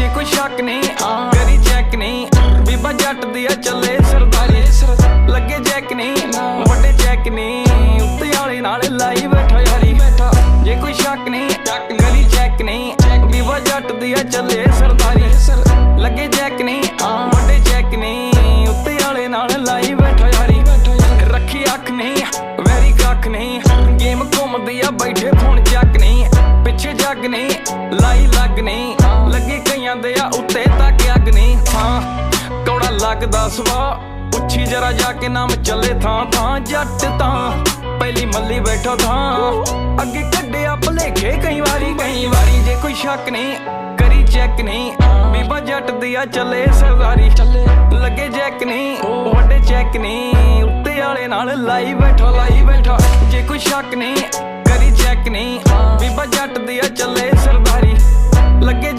जे कोई शक नहीं करी चेक नहीं बीबा जट दी चले सरदारी लगे चेक नहीं वड्डे चेक नहीं उत्ते वाले नाल लाई बैठा यारी जे कोई शक नहीं करी चेक नहीं बीबा जट दी चले सरदारी लगे चेक नहीं वड्डे चेक नहीं उत्ते वाले नाल लाई बैठा यारी रखी अख नहीं वैरी कख नहीं गेम घूमदी आ बैठे फोन चक नहीं पिछे जग नहीं लाई लग नहीं लगे कईयां दे उत्ते तक अग नहीं हाँ कौड़ा लगदा सवा उच्छी जरा जाके नाम चले थां थां जट तां पहली मल्ली बैठो थां अगे कड्डिया भलेखे कई वारी जे कोई शक नहीं करी चेक नहीं बीबा जट दिया चले सरदारी लगे चेक नहीं वड्डे चेक नहीं उत्ते वाले नाल लाई बैठा जे कोई शक नहीं करी चेक नहीं बीबा जट दिया चले सरदारी लगे